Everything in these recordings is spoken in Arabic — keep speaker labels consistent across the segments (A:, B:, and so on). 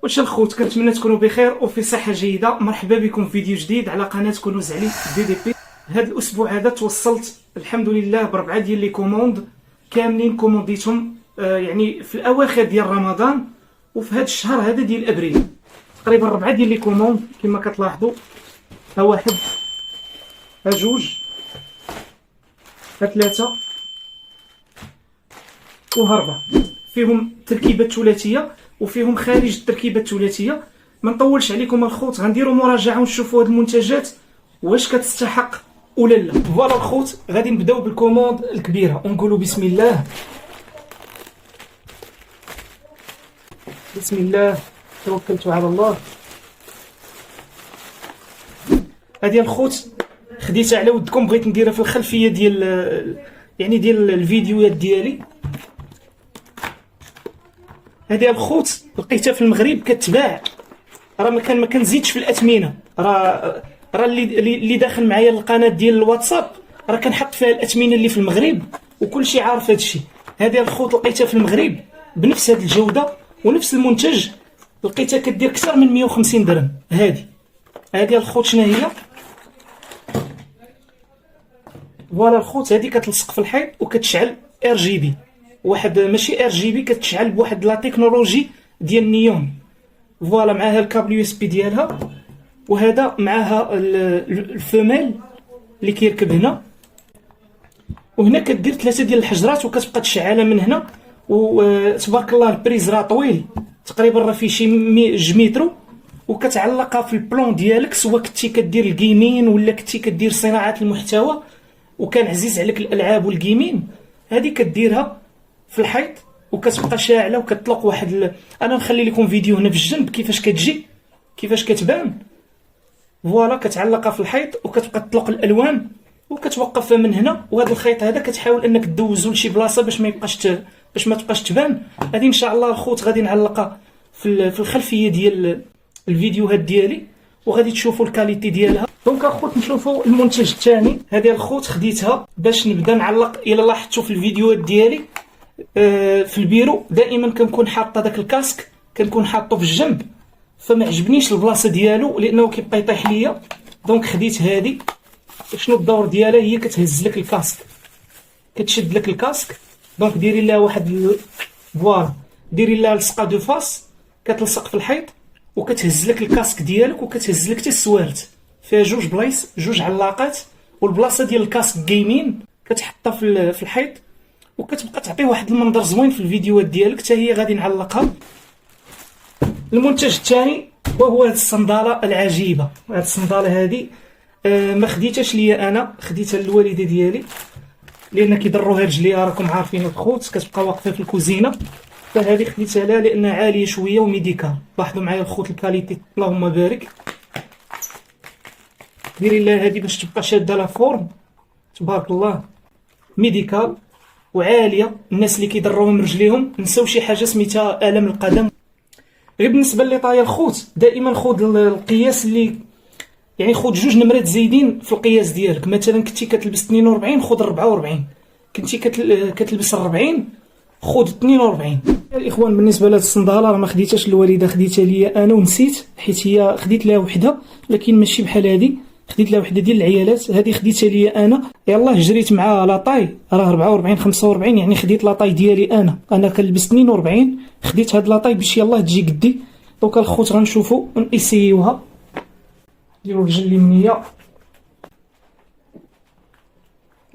A: واش الخوت، كنتمنى تكونوا بخير وفي صحه جيده. مرحبا بكم في فيديو جديد على قناه كنوز علي دي دي بي. هذا الاسبوع هذا توصلت الحمد لله بربعه ديال لي كوموند كاملين كومونديتهم يعني في الاواخر ديال رمضان وفي هذا الشهر هذا ديال ابريل. تقريبا ربعه ديال لي كوموند كما كتلاحظوا. ها واحد، ها جوج، ها ثلاثه، وها ربعه. فيهم تركيبه ثلاثيه وفيهم خارج التركيبه الثلاثيه. ما نطولش عليكم الخوت، غنديروا مراجعه ونشوفوا هاد المنتجات واش كتستحق ولا لا. فوالا الخوت، غادي نبداو بالكوموند الكبيره ونقولوا بسم الله. بسم الله توكلت على الله. هذه الخوت خديتها على ودكم، بغيت نديرها في الخلفيه ديال يعني ديال الفيديوهات ديالي. هذه الخوت لقيتها في المغرب كتباع، راه ما كنزيدش في الاثمنه، راه اللي داخل معايا القناه ديال الواتساب راه كنحط فيها الاثمنه اللي في المغرب وكلشي عارف هذا الشيء. هذه الخوت لقيتها في المغرب بنفس هذه الجوده ونفس المنتج، لقيتها كدير اكثر من 150 درهم. هذه الخوت شنو هي؟ فوالا الخوت، هذه كتلصق في الحيط وكتشعل ار جي بي، واحد ماشي ار جي بي، كتشعل بواحد لا تكنولوجي ديال النيون. فوالا معاها الكابل يو اس بي ديالها، وهذا معاها الفوميل اللي كيركب هنا، وهنا كدير 3 ديال الحجرات وكتبقى تشعلها من هنا. وتبارك الله البريز راه طويل، تقريبا راه فيه شي 2 متر، وكتعلقها في البلون ديالك سواء كنتي كدير الجيمين ولا كنتي كدير صناعه المحتوى وكان عزيز عليك الالعاب والجيمين. هذه كديرها في الحيط وكتبقى شاعله وكتطلق واحد انا نخلي لكم فيديو هنا في الجنب كيفاش كتجي، كيفاش كتبان. فوالا كتعلقها في الحيط وكتبقى تطلق الالوان وكتوقفها من هنا. وهذا الخيط هذا كتحاول انك دوزو لشي بلاصه باش ما تبقاش تبان. هذه ان شاء الله الخوت غادي نعلقها في الخلفيه ديال الفيديوهات ديالي وغادي تشوفوا الكاليتي ديالها. دونك الخوت نشوفوا المنتج الثاني. هذه الخوت خديتها باش نبدا نعلق. الا لاحظتوا في الفيديوهات ديالي في البيرو دائما كنكون حاطه داك الكاسك، كنكون حاطه في الجنب، فما عجبنيش البلاصه ديالو لانه كيبقى يطيح ليا. دونك خديت هذه. شنو الدور ديالها؟ هي كتهز لك الكاسك، كتشد لك الكاسك. دونك ديري لها واحد فوالا، ديري لها لصقه دو فاس كتلصق في الحيط وكتهز لك الكاسك ديالك وكتهز لك حتى السوارت. فيها 2 بلايص، 2 علاقات، والبلاصه ديال الكاسك جيمين كتحطها في الحيط وكتبقى تعطي واحد المنظر زوين في الفيديوهات ديالك. حتى هي غادي نعلقها. المنتج الثاني وهو هذه الصنداله العجيبه. هذه الصنداله هذه ما خديتهاش ليا انا، خديتها للوالده ديالي لان كيضروها رجليها، راكم عارفين الخوت كتبقى واقفه في الكوزينه. فهذه خديتها لها لانها عاليه شويه وميديكال. لاحظوا معايا الخوت الكاليتي اللهم بارك. ديري لها هذه باش تبقى شاده لا فورم تبارك الله، ميديكال وعاليه. الناس اللي كيضروهم من رجليهم نساو شي حاجه سميتها الم القدم. غير بالنسبه لي طايا الخوت دائما خذ القياس اللي يعني خذ 2 نمرات زايدين في القياس ديالك. مثلا كنتي كتلبس 42 خذ 44، كنتي كتلبس 40 خذ 42. الاخوان بالنسبه لهاد الصنداله راه ما خديتهاش الوالده، خديتها ليا انا ونسيت، حيت هي خديت لها وحده لكن ماشي بحال هذه، خديت لها وحده ديال العيالات. هذه خديتها ليا انا، يلاه جريت مع لاطاي راه 44 45، يعني خديت لاطاي ديالي انا كنلبس 42، خديت هاد لاطاي باش يلاه تجي قدي. دونك الخوت غنشوفوا نسيوها. نديروا الرجل اليمنيه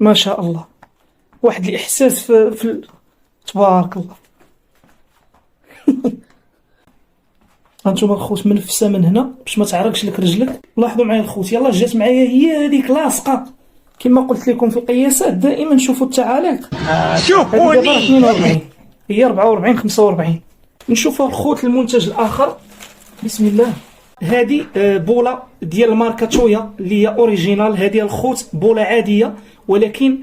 A: ما شاء الله، واحد الاحساس في تبارك الله. هانتوما الخوت منفسه من هنا باش ما تعرقش لك رجلك. لاحظوا معايا الخوت، يلاه جات معايا هي هذيك لاصقه. كما قلت لكم في القياسات دائما شوفوا التعاليق. شوفوني 42 هي 44 45. نشوفوا الخوت المنتج الاخر. بسم الله. هذه بوله ديال الماركه تويا اللي هي اوريجينال. هذه الخوت بوله عاديه ولكن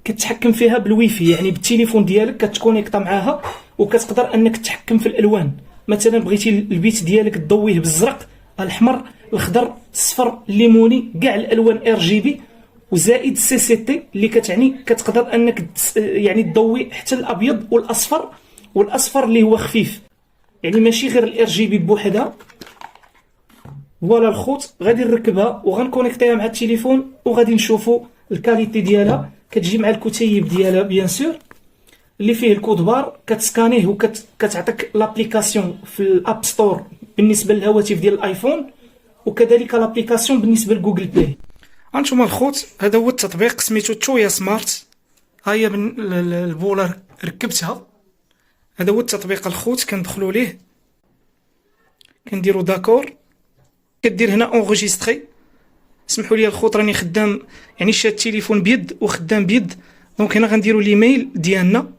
A: كتحكم فيها بالويفي، يعني بالتليفون ديالك كتكونيكطا معاها وكتقدر انك تتحكم في الالوان. مثلا بغيتي البيت ديالك تضويه بالزرق، الاحمر، الخضر، الصفر، الليموني، كاع الالوان ار جي بي، وزائد سي سي تي اللي كتعني كتقدر انك يعني تضوي حتى الابيض والاصفر اللي هو خفيف. يعني ماشي غير الار جي بي بوحدها. فوالا الخوت غادي نركبها وغنكونيكتيها مع التليفون وغادي نشوفوا الكاليتي ديالها. كتجي مع الكتيب ديالها بيان سور اللي فيه الكود بار، كتسكانيه وكتعطيك لابليكاسيون في الاب ستور بالنسبه للهواتف ديال الايفون، وكذلك لابليكاسيون بالنسبه لجوجل بلاي. هانتوما الخوت هذا هو التطبيق سميتو تويا سمارت. ها هي البوله ركبتها. هذا هو التطبيق الخوت. كندخلوا ليه كنديروا داكور، كدير هنا اونغيستري. سمحوا لي الخوت راني خدام يعني شاد التليفون بيد وخدام بيد، دونك هنا غنديروا الايميل ديالنا،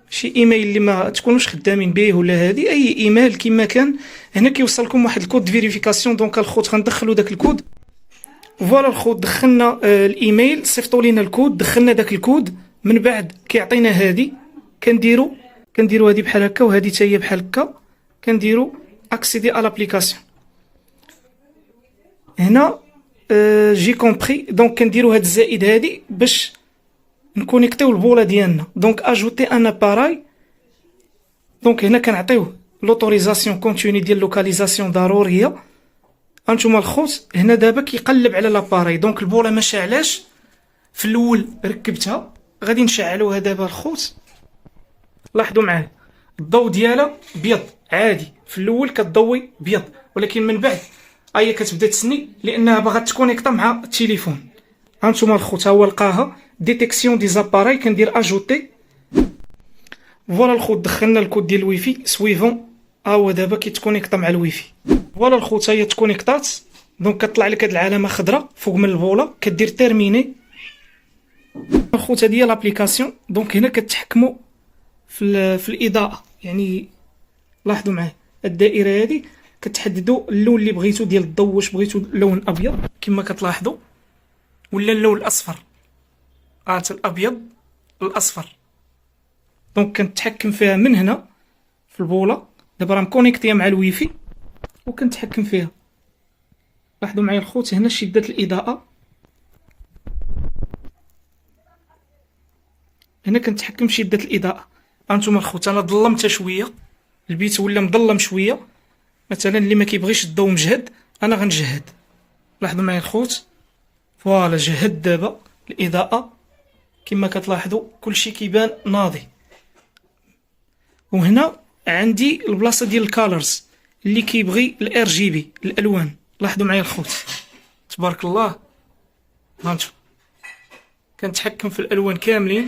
A: شي ايميل اللي ما تكونوش خدامين به ولا هذه اي ايميل كما كان. هنا كيوصلكم واحد الكود فيريفيكاسيون، دونك الخوت غندخلوا داك الكود. فوالا الخوت دخلنا الايميل، صيفطوا لينا الكود، دخلنا داك الكود، من بعد كيعطينا هذه كنديروا هذه بحال هكا وهذه حتى هي بحال هكا، كنديروا اكسيدي على لابليكاسيون. هنا جي كومبري، دونك كنديروا هاد الزائد هادي باش نكونيكتيو البوله ديالنا. دونك اجوتي ان اباراي، دونك هنا كنعطيوه لوتوريزاسيون كونتيني ديال لوكاليزاسيون ضروريه. هانتوما الخوت هنا دابا كيقلب على لاباراي، دونك البوله ما شعلاش في الاول ركبتها، غادي نشعلوها دابا الخوت. لاحظوا معايا الضوء ديالها بيض عادي، في الاول كتضوي بيض، ولكن من بعد هي كتبدا تسني لانها باغا تكونيكتا مع التليفون. هانتوما الخوت ها هو لقاها ديتيكسيون دي زاباراي، كندير اجوتي. فوالا الخوت دخلنا الكود ديال الويفي سويفون، ها هو دابا كيتكونيكتا مع الويفي. فوالا الخوت هي تكونيكتات، دونك كطلع لك هاد العلامه خضراء فوق من البوله، كدير تيرميني. الخوت هادي هي لابليكاسيون، دونك هنا كتحكموا في الاضاءه، يعني لاحظوا معايا الدائره هادي كتحددوا اللون اللي بغيتو ديال الضوء، واش بغيتو لون ابيض كما كتلاحظوا ولا اللون الاصفر. الابيض الاصفر، دونك كنتحكم فيها من هنا في البوله. دابا راه مكونيكتيا مع الويفي وكنتحكم فيها. لاحظوا معايا الخوت هنا شده الاضاءه، هنا كنتحكم في شده الاضاءه. هانتوما الخوت انا ظلمتها شويه، البيت ولا مظلم شويه، مثلا اللي ما كيبغيش الضوء مجهد انا غنجهد. لاحظوا معايا الخوت فوالا جهد دابا الاضاءه كما كتلاحظوا كلشي كيبان ناضي. وهنا عندي البلاصه ديال الكالرز اللي كيبغي الار جي بي الالوان. لاحظوا معايا الخوت تبارك الله، هانتو كنتحكم في الالوان كاملين.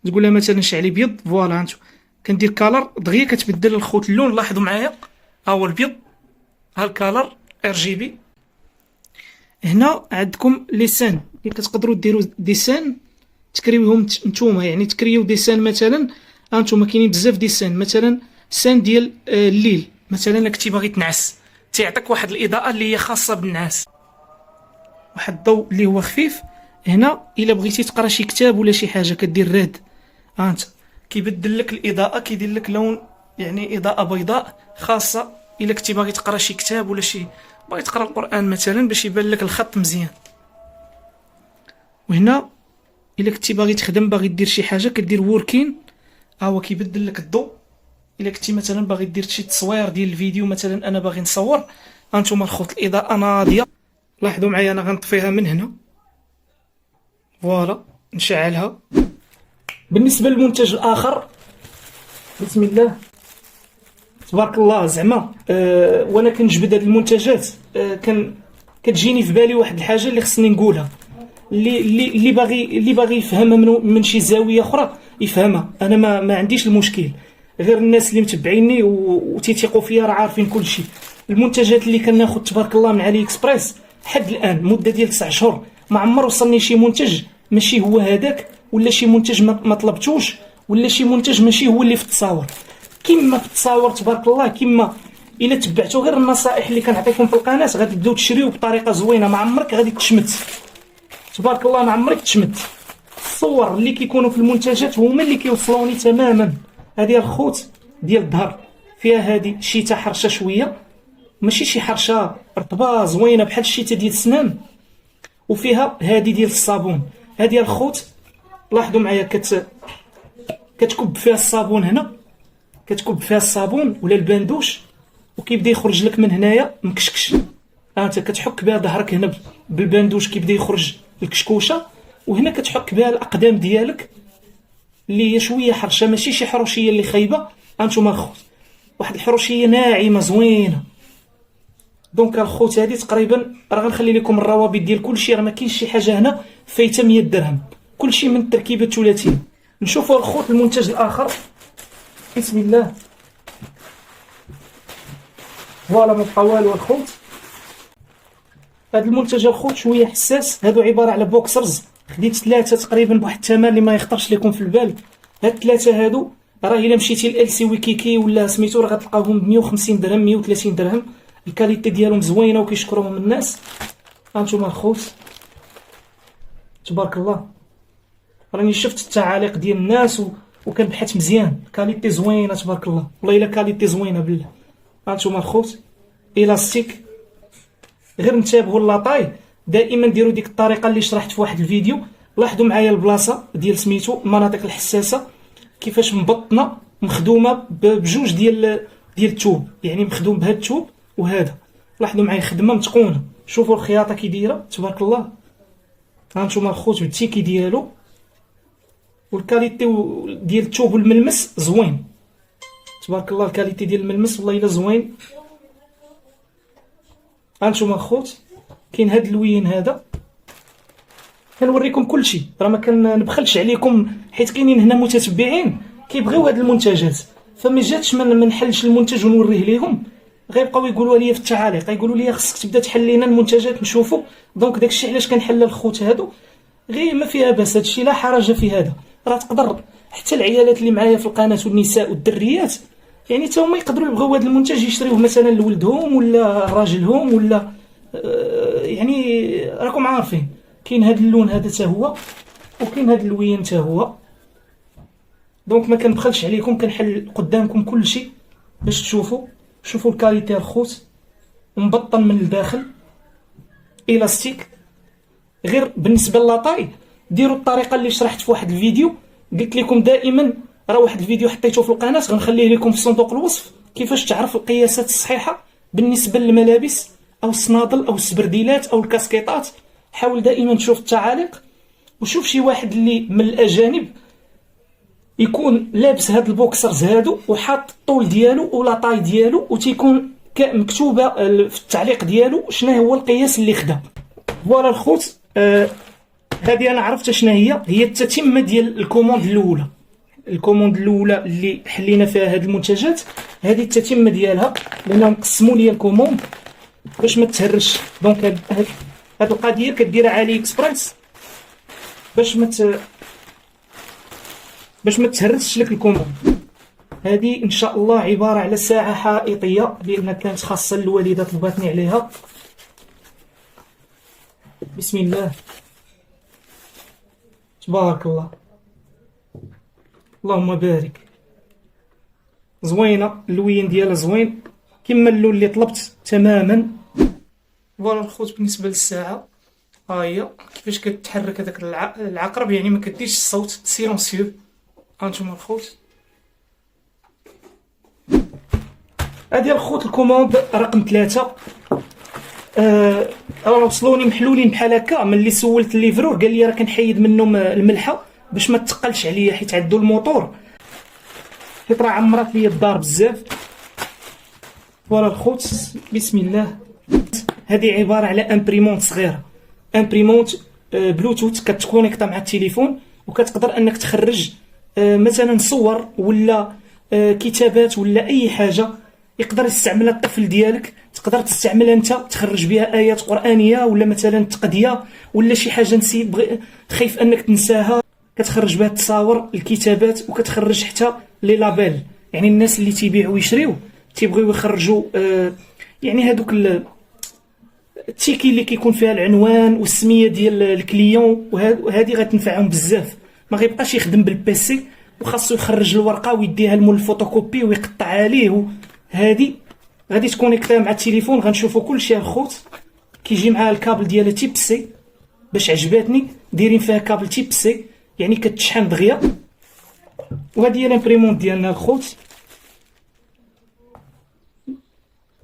A: تقول لها مثلا شعلي بيض، فوالا هانتو كندير كالر دغيا كتبدل الخوت اللون. لاحظوا معايا ها هو البيض، ها الكالر ار جي بي. هنا عندكم لي سان اللي كتقدروا ديروا دي سان تكريوهم نتوما، يعني تكريو دي سان مثلا. هانتوما كاينين بزاف دي سان، مثلا سان ديال الليل، مثلا كنتي باغي تنعس تيعطيك واحد الاضاءه اللي هي خاصه بالنعاس، واحد الضوء اللي هو خفيف. هنا الا بغيتي تقرا شي كتاب ولا شي حاجه كدير راد، هانت كيبدل لك الاضاءه، كيدير لك لون يعني اضاءه بيضاء خاصه الا كنتي باغي تقرا شي كتاب ولا شي باغي تقرا القران مثلا باش يبان لك الخط مزيان. وهنا الا كنتي باغي تخدم باغي دير شي حاجه كدير ووركين، ها هو كيبدل لك الضوء. الا كنتي مثلا باغي دير شي تصوير ديال الفيديو، مثلا انا باغي نصور، هانتوما الخوت الاضاءه ناضيه. لاحظوا معايا انا غنطفيها من هنا، فوالا نشعلها. بالنسبه للمنتج الاخر، بسم الله تبارك الله زعما وانا كنجبد هاد المنتجات كتجيني في بالي واحد الحاجه اللي خصني نقولها، اللي باغي يفهمها من شي زاويه اخرى يفهمها. انا ما عنديش المشكل، غير الناس اللي متبعيني وتيثقوا فيا راه عارفين كل شيء. المنتجات اللي كناخذ تبارك الله من علي اكسبريس حد الان مده ديال 9 شهور ما عمر وصلني شي منتج ماشي هو هذاك، ولا شي منتج ما طلبتوش، ولا شي منتج ماشي هو اللي في التصاور. كما في التصاور تبارك الله، كما الا تبعتوا غير النصائح اللي كنعطيكم في القناه غادي تبداو تشريو بطريقه زوينه، ما عمرك غادي تشمت تبارك الله، ما عمرك تشمت. الصور اللي كيكونوا في المنتجات هما اللي كيوصلوني تماما. هذه الخوت ديال الظهر فيها هذه شيته حرشه شويه، ماشي شي حرشه رطبه زوينه بحال الشيته ديال السنان، وفيها هذه ديال الصابون. هذه الخوت لاحظوا معايا كتكب فيها الصابون هنا، كتكب فيها الصابون ولا الباندوش، وكيبدا يخرج لك من هنايا مكشكش. انت كتحك بها ظهرك هنا بالباندوش كيبدا يخرج الكشكوشه، وهنا كتحك بها الاقدام ديالك اللي هي شويه حرشه، ماشي شي حروشيه اللي خايبه. هانتوما الخوت واحد الحروشيه ناعمه زوينه. دونك الخوت هذه تقريبا راه غنخلي لكم الروابط ديال كلشي، راه ما كاينش شي حاجه هنا فايته 100 درهم، كلشي من التركيبه الثلاثيه. نشوفوا الخوت المنتج الاخر. بسم الله. فوالا ما بقى والو الخوت. هذا المنتج الخوت شويه حساس، هادو عباره على بوكسرز، خديت 3 تقريبا بواحد الثمن اللي ما يخطرش لكم في البال. هاد 3 هادو راه الا مشيتي ل سي ويكيكي ولا سميتو راه غتلقاوهم ب 150 درهم 130 درهم. الكاليتي ديالهم زوينه وكيشكروهم الناس. هانتوما الخوت تبارك الله، راني شفت التعاليق ديال الناس وكنبحث مزيان. كاليتي زوينه تبارك الله، والله الا كاليتي زوينه بالله. هانتوما الخوت الاستيك، غير انتبهوا لاطاي، دائما ديروا ديك الطريقه اللي شرحت في واحد الفيديو. لاحظوا معايا البلاصه ديال سميتو المناطق الحساسه كيفاش مبطنه مخدومه بجوج ديال التوب، يعني مخدوم بهذا التوب وهذا. لاحظوا معايا خدمه متقونه، شوفوا الخياطه كي دايره تبارك الله. هانتوما الخوت بالتيكي ديالو والكاليتي ديال التوب والملمس زوين تبارك الله. الكاليتي ديال الملمس والله الا زوين. هانتوما الخوت كاين هاد اللوين هذا، كنوريكم كلشي، راه ما كنبخلش عليكم، حيت كاينين هنا متتبعين كيبغيو هاد المنتجات، فما جاتش ما نحلش المنتج ونوريه ليهم، غيبقاو يقولوا لي في التعاليق، يقولوا لي خصك تبدا تحل لينا المنتجات نشوفوا. دونك داكشي علاش كنحل الخوت هادو، غير ما فيها باس، هادشي لا حرج في هذا. راه تقدر حتى العيالات اللي معايا في القناه والنساء والدريات يعني تا هما يقدروا يبغيو هذا المنتج يشريوه مثلا لولدهم ولا راجلهم ولا يعني راكم عارفين. كاين هذا اللون هذا حتى هو، وكاين هذا اللوين حتى هو. دونك ما كنبخلش عليكم، كنحل قدامكم كل شيء باش تشوفوا. شوفوا الكاليتي الخوت مبطن من الداخل الاستيك. غير بالنسبه للاطاي ديروا الطريقه اللي شرحت في واحد الفيديو، قلت لكم دائما، راه واحد الفيديو حطيته في القناه غنخليه لكم في صندوق الوصف، كيفاش تعرف القياسات الصحيحه بالنسبه للملابس او الصنادل او السبرديلات او الكاسكيطات. حاول دائما تشوف التعاليق، وشوف شي واحد اللي من الاجانب يكون لابس هاد البوكسرز هادو وحاط الطول ديالو ولا طاي ديالو، وتيكون مكتوبه في التعليق ديالو شنو هو القياس اللي خدا. فوالا الخوت، هذه انا عرفت شنو هي التتمه ديال الكوموند الاولى. الكوموند الاولى اللي حلينا فيها هاد المنتجات، هذه التتمه ديالها، لانهم قسموا لي الكوموند باش ما تهرش. دونك هاد القضيه كديرها علي اكسبريس باش ما تهرسش لك الكوموند. هذه ان شاء الله عباره على ساعه حائطيه، لان كانت خاصه الوالده طلباتني عليها. بسم الله تبارك الله، اللهم بارك. زوينه اللوين ديالها زوين كما اللون اللي طلبت تماما. فوالا الخوت بالنسبه للساعه ها هي كيفاش كتحرك هذاك العقرب، يعني ما كديرش الصوت سيلونسيو. هانتوما الخوت، هادي الخوت الكوموند رقم 3. راه وصلوني محلولين بحال هكا. ملي سولت الليفرور قال لي راه كنحيد منهم الملحه باش ما تثقلش عليا، حيت عندو الموتور، حيت راه عمرات ليا الدار بزاف. فوالا الخوت بسم الله. هذه عباره على امبريمونت صغيره، امبريمونت بلوتوث كتكونيكطا مع التليفون، وكتقدر انك تخرج مثلا صور ولا كتابات ولا اي حاجه يقدر يستعملها الطفل ديالك، تقدر تستعملها انت تخرج بها ايات قرانيه ولا مثلا تقديه ولا شي حاجه نسيت خايف انك تنساها، كتخرج بها التصاور الكتابات، وكتخرج حتى لي لابيل. يعني الناس اللي تيبيعوا ويشريو تيبغيو يخرجوا يعني هذوك التيكي اللي كيكون فيها العنوان والسميه ديال الكليون، وهذه غتنفعهم بزاف. ما غيبقاش يخدم بالبيسي وخاصو يخرج الورقه ويديها لمول الفوتوكوبي ويقطع عليه. هذه غادي تكونيكطيها مع التليفون. غنشوفوا كلشي الخوت كيجي معها الكابل ديالها تيب سي، باش عجباتني دايرين فيها كابل تيب سي، يعني كتشحن دغيا. وهذه هي لامبريمونط ديالنا الخوت،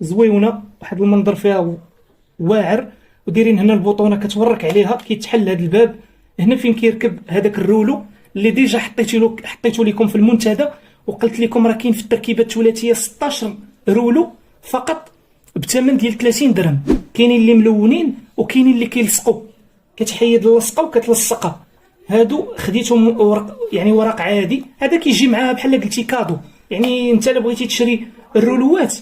A: زويونه، واحد المنظر فيها واعر. ودايرين هنا البوطونه كتورك عليها كيتحل هذا الباب. هنا فين كيركب هذاك الرولو اللي ديجا حطيتو لكم في المنتدى، وقلت لكم راه كاين في التركيبه الثلاثيه 16 رولو فقط بثمن ديال 30 درهم. كاينين اللي ملونين وكاينين اللي كيلصقوا، كتحيد اللصقه وكتلصقها. هادو خديتهم ورق، يعني ورق عادي، هذا كيجي معاها بحال قلتي كادو. يعني انت الا بغيتي تشري الرولوات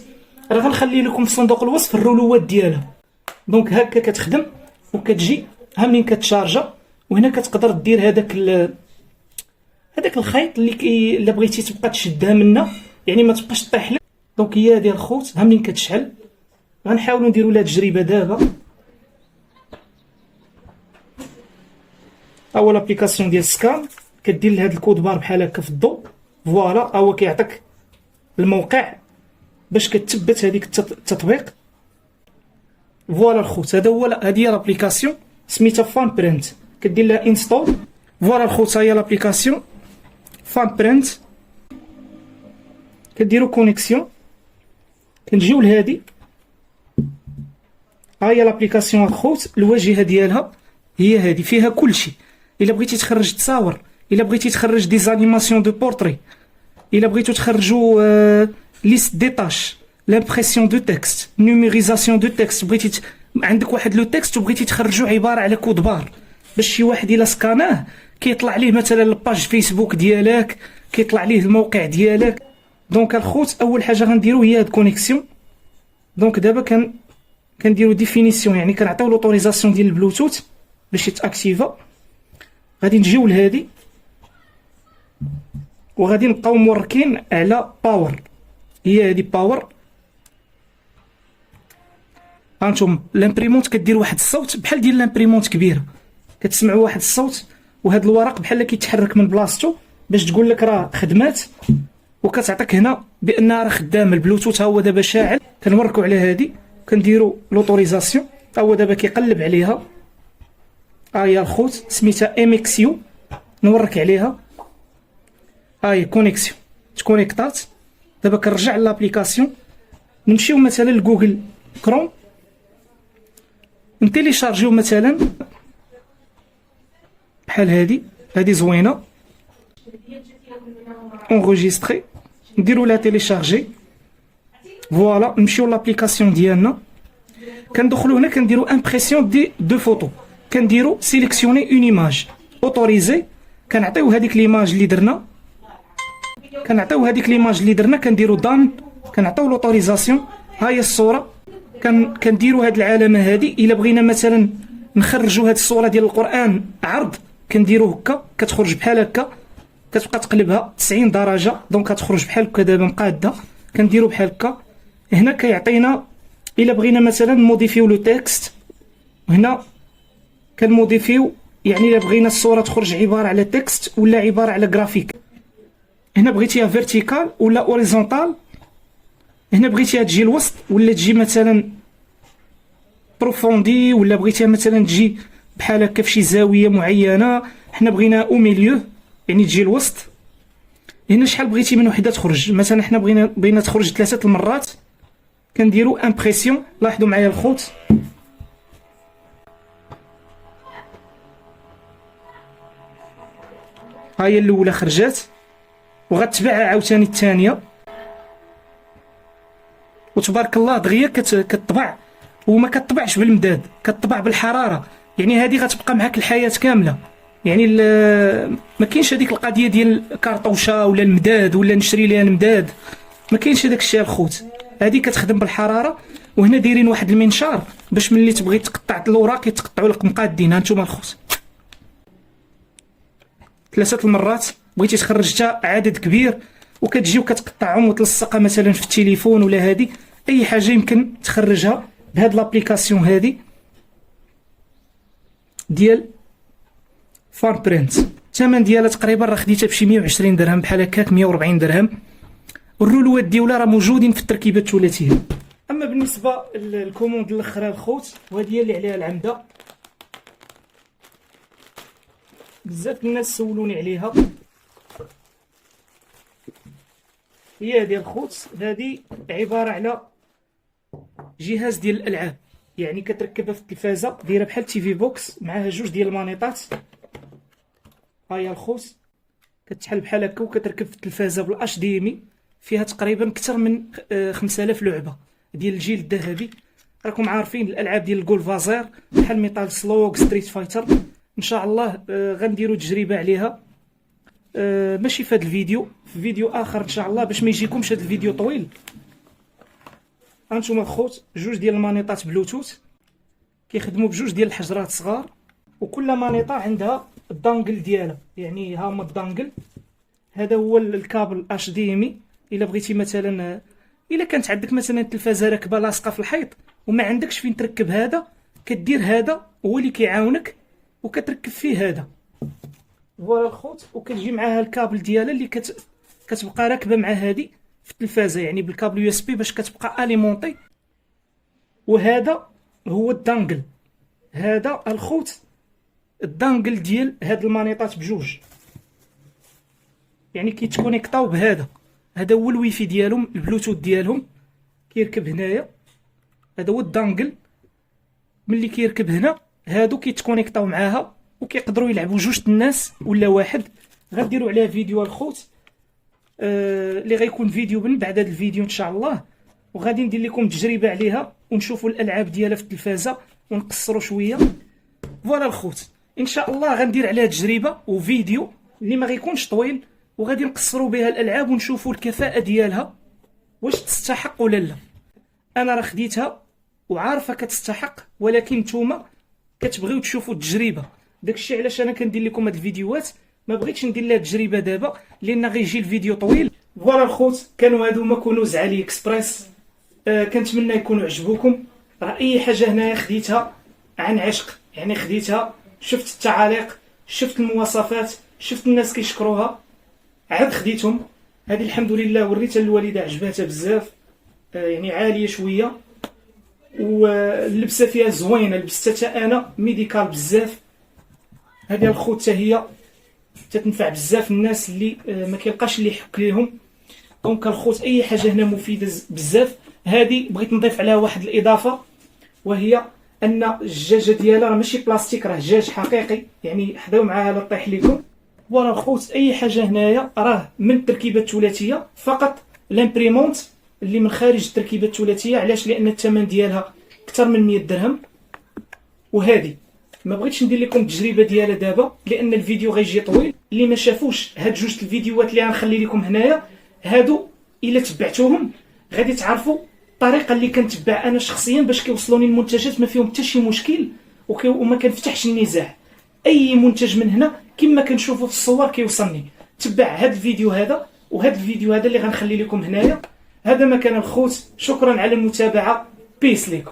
A: راه غنخلي لكم في صندوق الوصف الرولوات ديالها. دونك هكا كتخدم وكتجي ها منين كتشارجا. وهنا كتقدر دير هذاك الخيط اللي الا بغيتي تبقى تشدها منا، يعني ما تبقاش طيح لك. دونك هي هذه الخوت، ها منين كتشعل. غنحاولوا نديروا لها تجربه دابا. اول ابليكاسيون ديال سكان، كدير لهاد الكود بار بحال هكا في الضوء، فوالا هو كيعطيك الموقع باش كتثبت هذيك التطبيق. فوالا الخوت، هذا هو، هذه هي لابليكاسيون سميتها فان برينت. كدير لها انستول. فوالا الخوت، ها هي لابليكاسيون فان برينت. كديروا كونيكسيون، كنجيو لهادي. ها هي لابليكاسيون الخوت، الواجهه ديالها هي هذه، فيها كلشي. الا بغيتي تخرج تصاور، الا بغيتي تخرج دي زانيماسيون دو بورتري، الا بغيتو تخرجوا ليست دي طاش، لامبريسيون دو تكست، نوميريزاسيون دو تكست. بغيتي عندك واحد لو تكست وبغيتي تخرجو عباره على كود بار باش شي واحد الا سكاناه كيطلع ليه مثلا الباج فيسبوك ديالك، كيطلع ليه الموقع ديالك. دونك الخوت اول حاجه غنديرو هي هاد كونيكسيون. دونك دابا كنديرو ديفينيسيون، يعني كنعطيو لوطوريزاسيون ديال البلوتوث باش يتاكتيفا. غادي نجيو لهادي وغادي نبقاو موركين على باور. هي هادي باور. هانتوما لامبريمونط كدير واحد الصوت بحال ديال لامبريمونط كبيره، كتسمعوا واحد الصوت، وهاد الورق بحال كيتحرك من بلاصتو باش تقول لك راه خدمات، وكتعطيك هنا بانها راه خدام. البلوتوث ها هو دابا شاعل. كنوركو على هادي، كنديرو لوطوريزاسيون. ها هو دابا كيقلب عليها. ها هي الخوت سميتها ام اكس يو، نورك عليها. ها هي كونيكسيون تكونيكطات. دابا كنرجع لابليكاسيون، نمشيو مثلا لجوجل كروم، نتيليشارجيو مثلا بحال هادي زوينه. اونغيستري، نديرو لها تيليشارجي. فوالا نمشيو لابليكاسيون ديالنا، كندخلو هنا كنديرو امبريسيون دو فوتو، كنديرو سيليكسيوني اون ايماج، اوتوريزي. كنعطيو هذيك ليماج اللي درنا، كنديرو دان، كنعطيو لوطوريزاسيون. ها هي الصوره، كنديرو هاد العلامه هادي. الا بغينا مثلا نخرجوا هاد الصوره ديال القران عرض، كنديرو هكا كتخرج بحال هكا، كتبقى تقلبها 90 درجه. دونك كتخرج بحال هكا دابا مقاده. كنديرو بحال هكا. هنا كيعطينا الا بغينا مثلا موديفيو لو تكست، هنا كنموديفيو، يعني الا بغينا الصوره تخرج عباره على تكست ولا عباره على جرافيك. هنا بغيتيها فيرتيكال ولا اوريزونتال. هنا بغيتيها تجي الوسط ولا تجي مثلا بروفوندي، ولا بغيتيها مثلا تجي بحال هكا في شي زاويه معينه. حنا بغينا او ميليو، يعني تجي الوسط. هنا شحال بغيتي من وحده تخرج، مثلا حنا بغينا تخرج 3 المرات. كنديرو امبريسيون. لاحظوا معايا الخوت، ها هي الاولى خرجات، وغتبعها عاوتاني الثانيه. وتبارك الله دغيا كتطبع، وما كتطبعش بالمداد، كتطبع بالحراره. يعني هذه غتبقى معك الحياه كامله. يعني ما كاينش هذيك القضيه ديال الكارطوشه ولا المداد ولا نشري ليها المداد، ما كاينش هذاك الشيء الخوت. هذه كتخدم بالحراره. وهنا دايرين واحد المنشار باش ملي تبغي تقطع الاوراق يتقطعوا لك مقادين. هانتوما الخوت 3 المرات. بغيتي تخرج حتى عدد كبير وكتجي وكتقطعهم وتلصقها مثلا في التليفون ولا هذه اي حاجه يمكن تخرجها بهاد لابليكاسيون هذه ديال فان برينت. الثمن ديالها تقريبا راه خديتها بشي 120 درهم بحال هكاك، 140 درهم. والرولوات ديالها راه موجودين في التركيبه الثلاثيه. اما بالنسبه للكوموند الاخرى الخوت، وهذه هي اللي عليها العمده. بزاف الناس سولوني عليها. هي هذه الخوت، هذه عباره على جهاز ديال الالعاب، يعني كتركبها في التلفازه، دايره بحال تي في بوكس، معاها جوج ديال المانيطات. ها هي الخوت كتحل بحال هكا وكتركب في التلفازه بالاش دي ام اي، فيها تقريبا اكثر من 5000 لعبه ديال الجيل الذهبي. راكم عارفين الالعاب ديال الجولفازير بحال ميتال سلوغ، ستريت فايتر. ان شاء الله غنديروا تجربه عليها، ماشي في هذا الفيديو، في فيديو اخر ان شاء الله، باش ما يجيكمش هذا الفيديو طويل. هانتوما الخوت جوج ديال المانيطات بلوتوث كيخدموا بجوج ديال الحجرات صغار، وكل مانيطه عندها الدانجل ديالها، يعني ها هما الدانجل. هذا هو الكابل اش دي ام اي. الا بغيتي مثلا، الا كانت عندك مثلا التلفازه راكبه لاصقه في الحيط وما عندكش فين تركب هذا، كدير هذا هو اللي كيعاونك وكتركب فيه هذا. فوالا الخوت، وكتجي معاها الكابل ديالها اللي كتبقى راكبه مع هذه في التلفازه، يعني بالكابل يو اس بي باش كتبقى اليمونطي. وهذا هو الدانجل. هذا الخوت الدانجل ديال هاد المانيطات بجوج، يعني كيتكونيكطاو بهذا. هذا هو الويفي ديالهم، البلوتوث ديالهم كيركب هنايا. هذا هو الدانجل، ملي كيركب هنا هادو كيتكونيكطاو معاها وكيقدروا يلعبوا جوج الناس ولا واحد. غنديروا عليه فيديو الخوت، اللي غيكون فيديو من بعد هذا الفيديو ان شاء الله، وغادي ندير لكم تجربه عليها ونشوفوا الالعاب ديالها في التلفازه ونقصروا شويه. فوالا الخوت، ان شاء الله غندير عليها تجربه وفيديو اللي ما غيكونش طويل، وغادي نقصروا بها الالعاب ونشوفوا الكفاءه ديالها واش تستحق ولا لا. انا راه خديتها وعارفه كتستحق، ولكن نتوما كتبغيو تشوفوا التجربه. داكشي علاش انا كندير لكم هاد الفيديوهات، ما بغيتش ندير لها تجربه دابا لان غيجي الفيديو طويل. فوالا الخوت، كانوا هادو ما كنوز علي اكسبريس. كنتمنى يكونوا عجبوكم. راه اي حاجه هنايا خديتها عن عشق، يعني خديتها، شفت التعاليق، شفت المواصفات، شفت الناس كيشكروها، عاد خديتهم. هذه الحمد لله وريتها للوالده، عجباتها بزاف، يعني عاليه شويه، واللبسه فيها زوينه، لبستها انا ميديكال بزاف. هذه الخوت حتى هي تتنفع بزاف الناس اللي ما كيلقاش اللي يحك ليهم. دونك الخوت اي حاجه هنا مفيده بزاف. هذه بغيت نضيف عليها واحد الاضافه، وهي ان الجاجه ديالها راه ماشي بلاستيك، راه جاج حقيقي، يعني حذاو معاها لا طيح لكم. فوالا الخوت، اي حاجه هنايا راه من التركيبه الثلاثيه فقط. لامبريمونت اللي من خارج التركيبه الثلاثيه، علاش؟ لان الثمن ديالها اكثر من 100 درهم. وهذه ما بغيتش ندير لكم التجربه ديالها دابا لان الفيديو غيجي طويل. اللي ما شافوش هاد جوج الفيديوهات اللي غنخلي لكم هنايا، هادو الا تبعتوهم غادي تعرفوا الطريقه اللي كنتبع انا شخصيا باش كيوصلوني المنتجات، ما فيهم حتى شي مشكل وما كنفتحش النزاع. اي منتج من هنا كما كنشوفوا في الصور كيوصلني. تبع هاد الفيديو هذا وهاد الفيديو هذا اللي غنخلي لكم هنايا. هذا ما كان الخوت، شكرا على المتابعه، بيس ليكم.